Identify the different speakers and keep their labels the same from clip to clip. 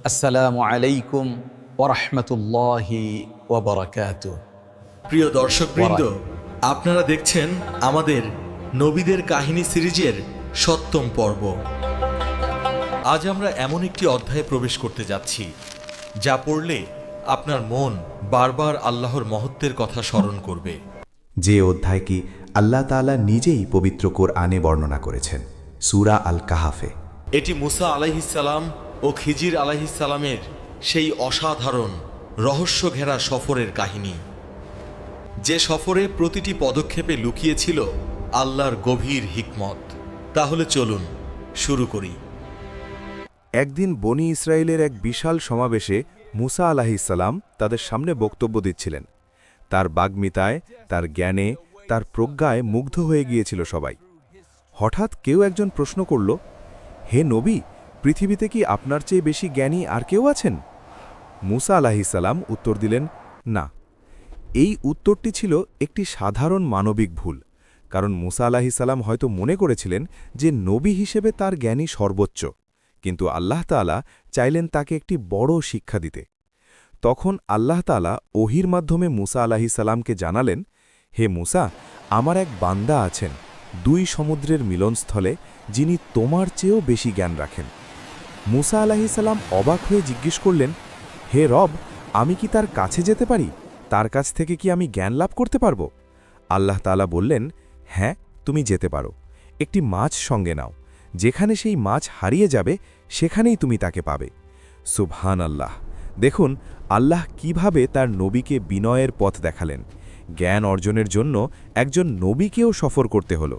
Speaker 1: আসসালামু আলাইকুম ওরহমতুল্লাহি ওবরাকাতুহ।
Speaker 2: প্রিয় দর্শকবৃন্দ, আপনারা দেখছেন আমাদের নবীদের কাহিনী সিরিজের ৭ম পর্ব। আজ আমরা এমন একটি অধ্যায়ে প্রবেশ করতে যাচ্ছি যা পড়লে আপনার মন বারবার আল্লাহর মহত্বের কথা স্মরণ করবে।
Speaker 3: যে অধ্যায়টি আল্লাহ তাআলা নিজেই পবিত্র কোরআনে বর্ণনা করেছেন, সূরা আল কাহাফে।
Speaker 2: এটি মুসা আলাইহিসসালাম ও খিজির আলাইহিসসালামের সেই অসাধারণ রহস্য ঘেরা সফরের কাহিনী, যে সফরে প্রতিটি পদক্ষেপে লুকিয়ে ছিল আল্লাহর গভীর হিকমত। তাহলে চলুন শুরু করি।
Speaker 4: একদিন বনি ইসরায়েলের এক বিশাল সমাবেশে মুসা আলাহিসাল্লাম তাদের সামনে বক্তব্য দিচ্ছিলেন। তার বাগ্মিতায়, তার জ্ঞানে, তার প্রজ্ঞায় মুগ্ধ হয়ে গিয়েছিল সবাই। হঠাৎ কেউ একজন প্রশ্ন করল, হে নবী, পৃথিবীতে কি আপনার চেয়ে বেশি জ্ঞানী আর কেউ আছেন? মুসা আলাহিসাল্লাম উত্তর দিলেন, না। এই উত্তরটি ছিল একটি সাধারণ মানবিক ভুল, কারণ মুসা আলাহিসাল্লাম হয়তো মনে করেছিলেন যে নবী হিসেবে তার জ্ঞানী সর্বোচ্চ, কিন্তু আল্লাহ তাআলা চাইলেন তাকে একটি বড় শিক্ষা দিতে। তখন আল্লাহ তাআলা ওহির মাধ্যমে মুসা আলাহিসাল্লামকে জানালেন, হে মুসা, আমার এক বান্দা আছেন 2 সমুদ্রের মিলনস্থলে, যিনি তোমার চেয়েও বেশি জ্ঞান রাখেন। মুসা আলাহিসাল্লাম অবাক হয়ে জিজ্ঞেস করলেন, হে রব, আমি কি তার কাছে যেতে পারি? তার কাছ থেকে কি আমি জ্ঞান লাভ করতে পারব? আল্লাহ তাআলা বললেন, হ্যাঁ, তুমি যেতে পারো। একটি মাছ সঙ্গে নাও, যেখানে সেই মাছ হারিয়ে যাবে সেখানেই তুমি তাকে পাবে। সুবহান আল্লাহ! দেখুন আল্লাহ কিভাবে তার নবীকে বিনয়ের পথ দেখালেন। জ্ঞান অর্জনের জন্য একজন নবীকেও সফর করতে হল।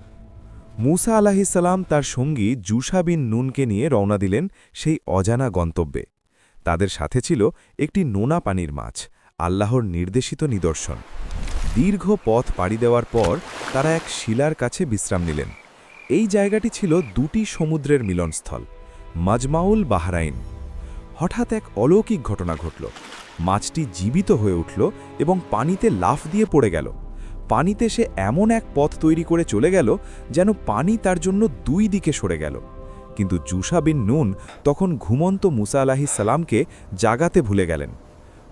Speaker 4: মুসা আলাহিসাল্লাম তার সঙ্গী জুশা বিন নুনকে নিয়ে রওনা দিলেন সেই অজানা গন্তব্যে। তাদের সাথে ছিল একটি নোনা পানির মাছ, আল্লাহর নির্দেশিত নিদর্শন। দীর্ঘ পথ পাড়ি দেওয়ার পর তারা এক শিলার কাছে বিশ্রাম নিলেন। এই জায়গাটি ছিল 2টি সমুদ্রের মিলনস্থল, মাজমাউল বাহরাইন। হঠাৎ এক অলৌকিক ঘটনা ঘটল। মাছটি জীবিত হয়ে উঠল এবং পানিতে লাফ দিয়ে পড়ে গেল। পানিতে সে এমন এক পথ তৈরি করে চলে গেল যেন পানি তার জন্য 2 দিকে সরে গেল। কিন্তু জুশা বিন নুন তখন ঘুমন্ত মুসা আলাহিসাল্লামকে জাগাতে ভুলে গেলেন।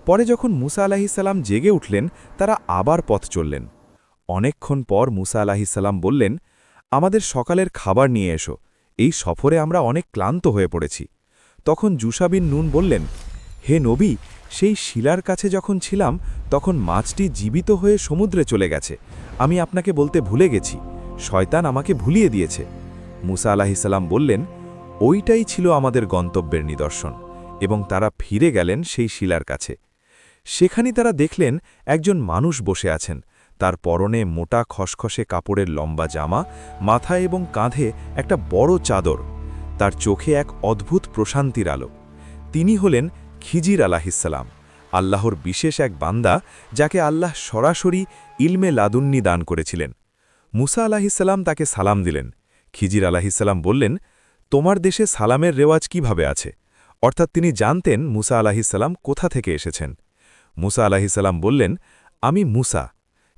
Speaker 4: পরে যখন মুসা আলাহিসাল্লাম জেগে উঠলেন, তারা আবার পথ চললেন। অনেকক্ষণ পর মুসা আলাহিসাল্লাম বললেন, আমাদের সকালের খাবার নিয়ে এসো, এই সফরে আমরা অনেক ক্লান্ত হয়ে পড়েছি। তখন জুশা বিন নুন বললেন, হে নবী, সেই শিলার কাছে যখন ছিলাম তখন মাছটি জীবিত হয়ে সমুদ্রে চলে গেছে। আমি আপনাকে বলতে ভুলে গেছি, শয়তান আমাকে ভুলিয়ে দিয়েছে। মুসা আলাহিসাল্লাম বললেন, ওইটাই ছিল আমাদের গন্তব্যের নিদর্শন, এবং তারা ফিরে গেলেন সেই শিলার কাছে। সেখানে তারা দেখলেন একজন মানুষ বসে আছেন। তার পরনে মোটা খসখসে কাপড়ের লম্বা জামা, মাথায় এবং কাঁধে একটা বড় চাদর। তার চোখে এক অদ্ভুত প্রশান্তির আলো। তিনি হলেন খিজির আলাহিসাল্লাম, আল্লাহর বিশেষ এক বান্দা, যাকে আল্লাহ সরাসরি ইলমে লাদুন্নি দান করেছিলেন। মুসা আলাহিসাল্লাম তাকে সালাম দিলেন। খিজির আলাহিসাল্লাম বললেন, তোমার দেশে সালামের রেওয়াজ কিভাবে আছে? অর্থাৎ তিনি জানতেন মুসা আলাহিসাল্লাম কোথা থেকে এসেছেন। মুসা আলাহিসাল্লাম বললেন, আমি মুসা।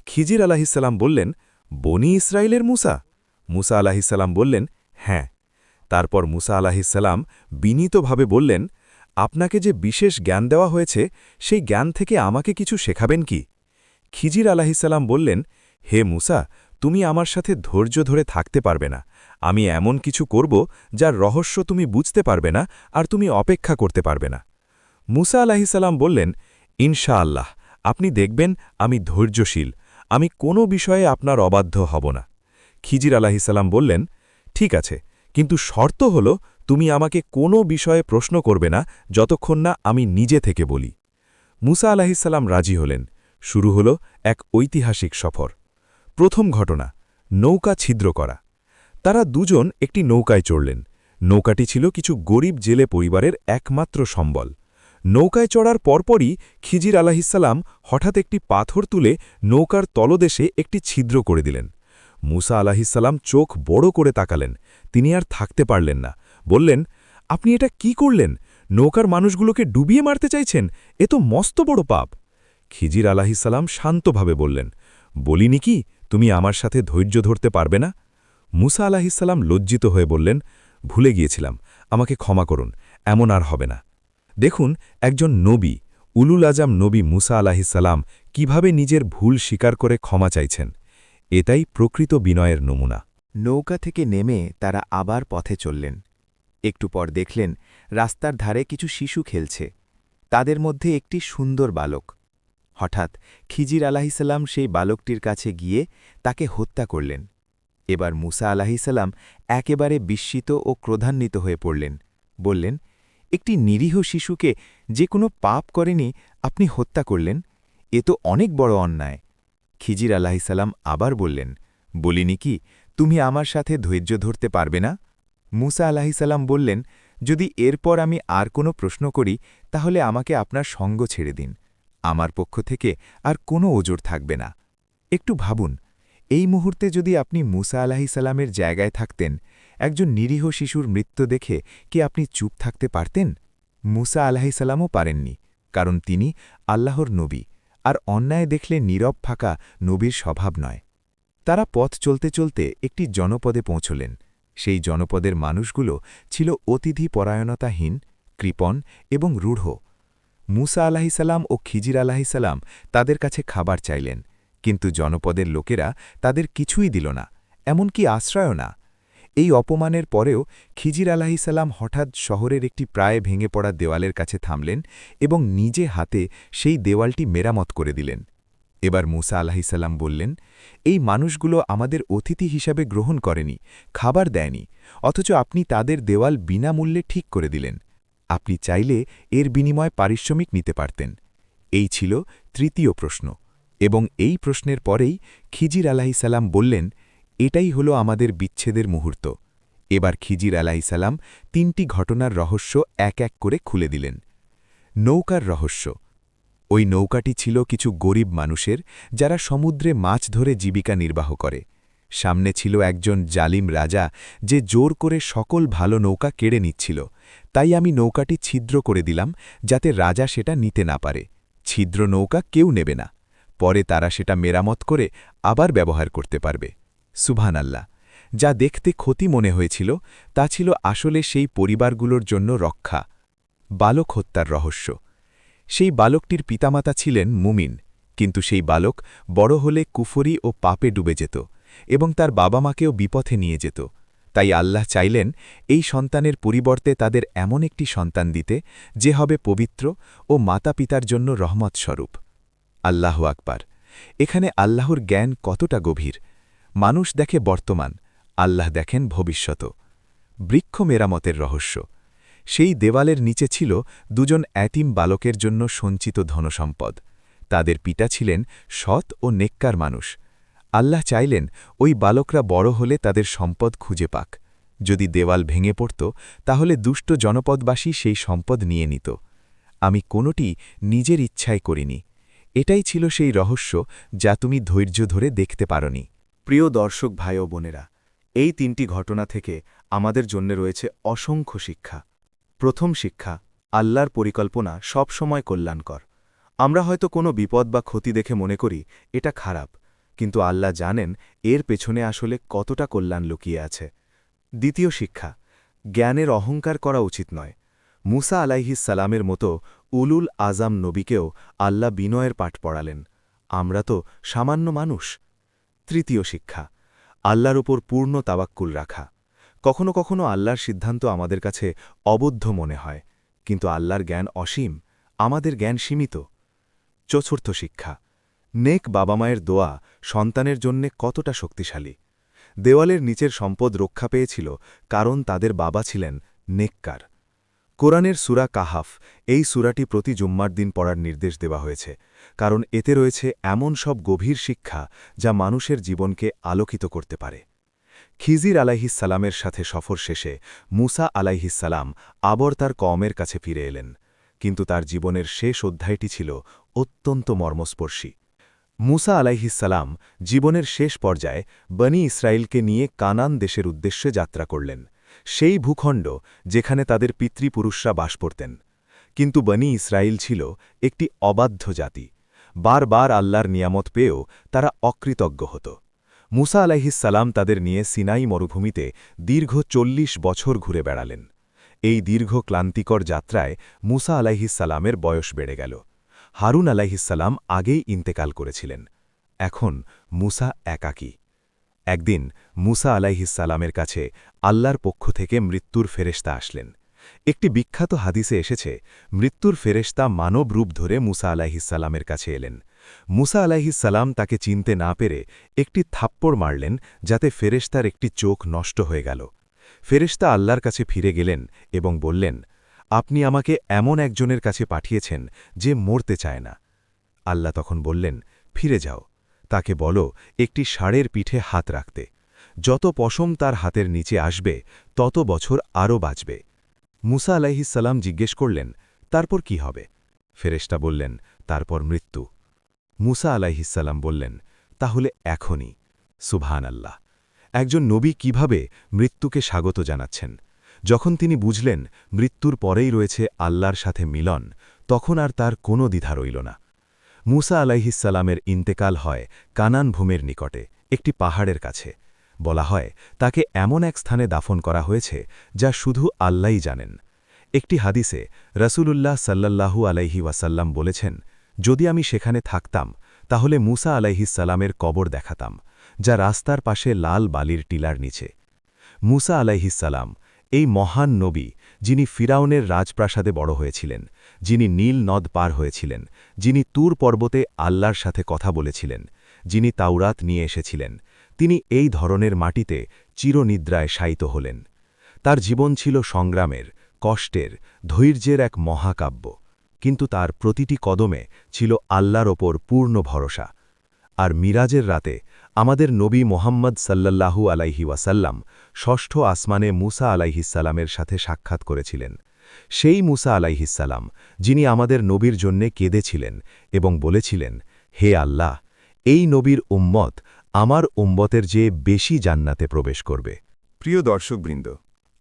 Speaker 4: খিজির আলাহিসাল্লাম বললেন, বনি ইসরায়েলের মুসা? মুসা আলাহিসাল্লাম বললেন, হ্যাঁ। তারপর মুসা আলাহিসাল্লাম বিনীতভাবে বললেন, আপনাকে যে বিশেষ জ্ঞান দেওয়া হয়েছে, সেই জ্ঞান থেকে আমাকে কিছু শেখাবেন কি? খিজির আলাহিসাল্লাম বললেন, হে মুসা, তুমি আমার সাথে ধৈর্য ধরে থাকতে পারবে না। আমি এমন কিছু করব যার রহস্য তুমি বুঝতে পারবে না, আর তুমি অপেক্ষা করতে পারবে না। মুসা আলাহিসাল্লাম বললেন, ইনশাআল্লাহ, আপনি দেখবেন আমি ধৈর্যশীল, আমি কোনো বিষয়ে আপনার অবাধ্য হব না। খিজির আলাহিসাল্লাম বললেন, ঠিক আছে, কিন্তু শর্ত হল তুমি আমাকে কোনো বিষয়ে প্রশ্ন করবে না যতক্ষণ না আমি নিজে থেকে বলি। মুসা আলাহিসাল্লাম রাজি হলেন। শুরু হল এক ঐতিহাসিক সফর। প্রথম ঘটনা, নৌকা ছিদ্র করা। তারা দুজন একটি নৌকায় চড়লেন। নৌকাটি ছিল কিছু গরিব জেলে পরিবারের একমাত্র সম্বল। নৌকায় চড়ার পরপরই খিজির আলাহিসাল্লাম হঠাৎ একটি পাথর তুলে নৌকার তলদেশে একটি ছিদ্র করে দিলেন। মুসা আলাহিসাল্লাম চোখ বড় করে তাকালেন। তিনি আর থাকতে পারলেন না। বললেন, আপনি এটা কি করলেন? নৌকার মানুষগুলোকে ডুবিয়ে মারতে চাইছেন? এ তো মস্ত বড় পাপ। খিজির আলাহিসাল্লাম শান্তভাবে বললেন, বলিনি কি তুমি আমার সাথে ধৈর্য ধরতে পারবে না? মুসা আলাহিসাল্লাম লজ্জিত হয়ে বললেন, ভুলে গিয়েছিলাম, আমাকে ক্ষমা করুন, এমন আর হবে না। দেখুন একজন নবী উলুল আজম নবী মুসা আলাহিসাল্লাম কিভাবে নিজের ভুল স্বীকার করে ক্ষমা চাইছেন। এটাই প্রকৃত বিনয়ের নমুনা।
Speaker 5: নৌকা থেকে নেমে তারা আবার পথে চললেন। একটু পর দেখলেন রাস্তার ধারে কিছু শিশু খেলছে। তাদের মধ্যে একটি সুন্দর বালক। হঠাৎ খিজির আলাহিসাল্লাম সেই বালকটির কাছে গিয়ে তাকে হত্যা করলেন। এবার মুসা আলাহিসাল্লাম একেবারে বিস্মিত ও ক্রোধান্বিত হয়ে পড়লেন। বললেন, একটি নিরীহ শিশুকে যে কোনো পাপ করেনি আপনি হত্যা করলেন, এ তো অনেক বড় অন্যায়। খিজির আলাহিসাল্লাম আবার বললেন, বলিনি কি তুমি আমার সাথে ধৈর্য ধরতে পারবে না? মুসা আলাহিসাল্লাম বললেন, যদি এরপর আমি আর কোনো প্রশ্ন করি তাহলে আমাকে আপনার সঙ্গ ছেড়ে দিন, আমার পক্ষ থেকে আর কোনো ওজর থাকবে না। একটু ভাবুন, এই মুহূর্তে যদি আপনি মুসা আলাহিসাল্লামের জায়গায় থাকতেন, একজন নিরীহ শিশুর মৃত্যু দেখে কি আপনি চুপ থাকতে পারতেন? মুসা আলাহিসাল্লামও পারেননি, কারণ তিনি আল্লাহর নবী, আর অন্যায় দেখলে নীরব থাকা নবীর স্বভাব নয়। তারা পথ চলতে চলতে একটি জনপদে পৌঁছলেন। সেই জনপদের মানুষগুলো ছিল অতিথি পরায়ণতাহীন, কৃপণ এবং রূঢ়। মুসা আলাহিসাল্লাম ও খিজির আলাহিসাল্লাম তাদের কাছে খাবার চাইলেন, কিন্তু জনপদের লোকেরা তাদের কিছুই দিল না, এমনকি আশ্রয়ও না। এই অপমানের পরেও খিজির আলাহিসাল্লাম হঠাৎ শহরের একটি প্রায় ভেঙে পড়া দেওয়ালের কাছে থামলেন এবং নিজে হাতে সেই দেওয়ালটি মেরামত করে দিলেন। এবার মুসা আলাহিসাল্লাম বললেন, এই মানুষগুলো আমাদের অতিথি হিসাবে গ্রহণ করেনি, খাবার দেয়নি, অথচ আপনি তাদের দেওয়াল বিনামূল্যে ঠিক করে দিলেন। আপনি চাইলে এর বিনিময়ে পারিশ্রমিক নিতে পারতেন। এই ছিল তৃতীয় প্রশ্ন, এবং এই প্রশ্নের পরেই খিজির আলাহিসাল্লাম বললেন, এটাই হলো আমাদের বিচ্ছেদের মুহূর্ত। এবার খিজির আলাহিসাল্লাম 3টি ঘটনার রহস্য এক এক করে খুলে দিলেন। নৌকার রহস্য। ওই নৌকাটি ছিল কিছু গরিব মানুষের, যারা সমুদ্রে মাছ ধরে জীবিকা নির্বাহ করে। সামনে ছিল একজন জালিম রাজা, যে জোর করে সকল ভালো নৌকা কেড়ে নিচ্ছিল। তাই আমি নৌকাটি ছিদ্র করে দিলাম, যাতে রাজা সেটা নিতে না পারে। ছিদ্র নৌকা কেউ নেবে না, পরে তারা সেটা মেরামত করে আবার ব্যবহার করতে পারবে। সুবহানাল্লাহ! যা দেখতে ক্ষতি মনে হয়েছিল তা ছিল আসলে সেই পরিবারগুলোর জন্য রক্ষা। বালক হত্যার রহস্য। সেই বালকটির পিতামাতা ছিলেন মুমিন, কিন্তু সেই বালক বড় হলে কুফরি ও পাপে ডুবে যেত এবং তার বাবা মাকেও বিপথে নিয়ে যেত। তাই আল্লাহ চাইলেন এই সন্তানের পরিবর্তে তাদের এমন একটি সন্তান দিতে, যে হবে পবিত্র ও মাতা পিতার জন্য রহমত স্বরূপ। আল্লাহু আকবার! এখানে আল্লাহর জ্ঞান কতটা গভীর! মানুষ দেখে বর্তমান, আল্লাহ দেখেন ভবিষ্যৎ। বৃক্ষ মেরামতের রহস্য। সেই দেওয়ালের নিচে ছিল 2জন এতিম বালকের জন্য সঞ্চিত ধনসম্পদ। তাদের পিতা ছিলেন সৎ ও নেককার মানুষ। আল্লাহ চাইলেন ওই বালকরা বড় হলে তাদের সম্পদ খুঁজে পাক। যদি দেওয়াল ভেঙে পড়ত তাহলে দুষ্ট জনপদবাসী সেই সম্পদ নিয়ে নিত। আমি কোনোটি নিজের ইচ্ছায় করিনি। এটাই ছিল সেই রহস্য যা তুমি ধৈর্য ধরে দেখতে পারনি। প্রিয় দর্শক ভাই ও বোনেরা, এই 3টি ঘটনা থেকে আমাদের জন্য রয়েছে অসংখ্য শিক্ষা। প্রথম শিক্ষা, আল্লাহর পরিকল্পনা সবসময় কল্যাণকর। আমরা হয়তো কোনো বিপদ বা ক্ষতি দেখে মনে করি এটা খারাপ, কিন্তু আল্লাহ জানেন এর পেছনে আসলে কতটা কল্যাণ লুকিয়ে আছে। দ্বিতীয় শিক্ষা, জ্ঞানের অহংকার করা উচিত নয়। মুসা আলাইহিসসালামের মতো উলুল আজম নবীকেও আল্লাহ বিনয়ের পাঠ পড়ালেন। আমরা তো সামান্য মানুষ। তৃতীয় শিক্ষা, আল্লাহর উপর পূর্ণ তাওয়াক্কুল রাখা। কখনো কখনো আল্লাহর সিদ্ধান্ত আমাদের কাছে অবদ্ধ মনে হয়, কিন্তু আল্লাহর জ্ঞান অসীম, আমাদের জ্ঞান সীমিত। চতুর্থ শিক্ষা, নেক বাবা মায়ের দোয়া সন্তানের জন্যে কতটা শক্তিশালী। দেওয়ালের নিচের সম্পদ রক্ষা পেয়েছিল কারণ তাদের বাবা ছিলেন নেককার। কোরআনের সূরা কাহাফ, এই সূরাটি প্রতি জুম্মার দিন পড়ার নির্দেশ দেওয়া হয়েছে, কারণ এতে রয়েছে এমন সব গভীর শিক্ষা যা মানুষের জীবনকে আলোকিত করতে পারে। খিজির আলাইহিসসালামের সাথে সফর শেষে মুসা আলাইহিসসালাম আবার তার কওমের কাছে ফিরে এলেন, কিন্তু তার জীবনের শেষ অধ্যায়টি ছিল অত্যন্ত মর্মস্পর্শী। মুসা আলাইহিসসালাম জীবনের শেষ পর্যায়ে বনি ইসরায়েলকে নিয়ে কানান দেশের উদ্দেশ্যে যাত্রা করলেন, সেই ভূখণ্ড যেখানে তাদের পিতৃপুরুষরা বাস করতেন। কিন্তু বনি ইসরায়েল ছিল একটি অবাধ্য জাতি। বারবার আল্লাহর নিয়ামত পেয়েও তারা অকৃতজ্ঞ হতো। মুসা আলাইহিসসালাম তাদের নিয়ে সিনাই মরুভূমিতে দীর্ঘ 40 বছর ঘুরে বেড়ালেন।
Speaker 4: এই দীর্ঘ ক্লান্তিকর যাত্রায় মুসা আলাইহিসসালামের বয়স বেড়ে গেল। হারুন আলাইহিসসালাম আগেই ইন্তেকাল করেছিলেন। এখন মুসা একাকী। একদিন মুসা আলাইহিসসালামের কাছে আল্লাহর পক্ষ থেকে মৃত্যুর ফেরেশতা আসলেন। একটি বিখ্যাত হাদিসে এসেছে, মৃত্যুর ফেরেশতা মানব রূপ ধরে মুসা আলাইহিসসালামের কাছে এলেন। মুসা আলাইহিসসালাম তাকে চিনতে না পেরে একটি থাপ্পড় মারলেন, যাতে ফেরেশতার একটি চোখ নষ্ট হয়ে গেল। ফেরেশতা আল্লাহর কাছে ফিরে গেলেন এবং বললেন, আপনি আমাকে এমন একজনের কাছে পাঠিয়েছেন যে মরতে চায় না। আল্লাহ তখন বললেন, ফিরে যাও, তাকে বলো একটি ষাঁড়ের পিঠে হাত রাখতে। যত পশম তার হাতের নিচে আসবে তত বছর আরও বাঁচবে। মুসা আলাইহিসসালাম জিজ্ঞেস করলেন, তারপর কি হবে? ফেরেশতা বললেন, তারপর মৃত্যু। মুসা আলাইহিসসালাম বললেন, তাহলে এখনই। সুবহানাল্লাহ! একজন নবী কিভাবে মৃত্যুকে স্বাগত জানাচ্ছেন। যখন তিনি বুঝলেন মৃত্যুর পরেই রয়েছে আল্লাহর সাথে মিলন, তখন আর তার কোনো দ্বিধা রইল না। মুসা আলাইহিসসালামের ইন্তেকাল হয় কানান ভূমির নিকটে একটি পাহাড়ের কাছে। বলা হয় তাকে এমন এক স্থানে দাফন করা হয়েছে যা শুধু আল্লাহই জানেন। একটি হাদিসে রাসূলুল্লাহ সাল্লাল্লাহু আলাইহি ওয়াসাল্লাম বলেছেন, যদি আমি সেখানে থাকতাম তাহলে মুসা আলাইহিসসালামের কবর দেখাতাম, যা রাস্তার পাশে লাল বালির টিলার নিচে। মুসা আলাইহিসসালাম এই মহান নবী, যিনি ফিরাউনের রাজপ্রাসাদে বড় হয়েছিলেন, যিনি নীল নদ পার হয়েছিলেন, যিনি তুর পর্বতে আল্লাহর সাথে কথা বলেছিলেন, যিনি তাওরাত নিয়ে এসেছিলেন, তিনি এই ধরনের মাটিতে চিরনিদ্রায় শায়িত হলেন। তার জীবন ছিল সংগ্রামের, কষ্টের, ধৈর্যের এক মহাকাব্য, কিন্তু তার প্রতিটি কদমে ছিল আল্লাহর ওপর পূর্ণ ভরসা। আর মিরাজের রাতে আমাদের নবী মোহাম্মদ সাল্লাল্লাহু আলাইহি ওয়াসাল্লাম ষষ্ঠ আসমানে মুসা আলাইহিসসালামের সাথে সাক্ষাৎ করেছিলেন। সেই মুসা আলাইহিসসালাম, যিনি আমাদের নবীর জন্যে কেঁদেছিলেন এবং বলেছিলেন, হে আল্লাহ, এই নবীর উম্মত আমার উম্মতের চেয়ে বেশি জান্নাতে প্রবেশ করবে।
Speaker 6: প্রিয় দর্শকবৃন্দ,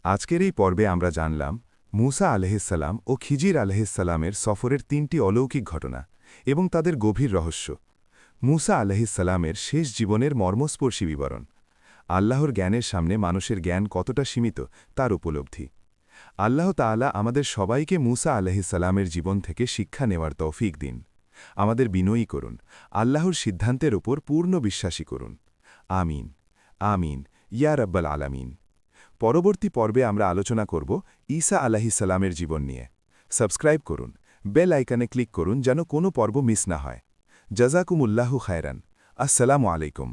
Speaker 6: আজকের এই পর্বে আমরা জানলাম মুসা আলাইহিসসালাম ও খিজির আলাইহিসসালামের সফরের ৩টি অলৌকিক ঘটনা এবং তাদের গভীর রহস্য। মুসা আলাইহিসসালামের শেষ জীবনের মর্মস্পর্শী বিবরণ। আল্লাহর জ্ঞানের সামনে মানুষের জ্ঞান কতটা সীমিত তার উপলব্ধি। আল্লাহ তাআলা আমাদের সবাইকে মুসা আলাইহিসসালামের জীবন থেকে শিক্ষা নেওয়ার তৌফিক দিন। আমাদের বিনয়ী করুন, আল্লাহর সিদ্ধান্তের উপর পূর্ণ বিশ্বাসী করুন। আমিন আমিন ইয়া রাব্বাল আলামিন। পরবর্তী পর্বে আমরা আলোচনা করব ঈসা আলাইহিসসালামের জীবন নিয়ে। সাবস্ক্রাইব করুন, বেল আইকনে ক্লিক করুন যেন কোনো পর্ব মিস না হয়। জাযাকুমুল্লাহু খায়রান। আসসালামু আলাইকুম।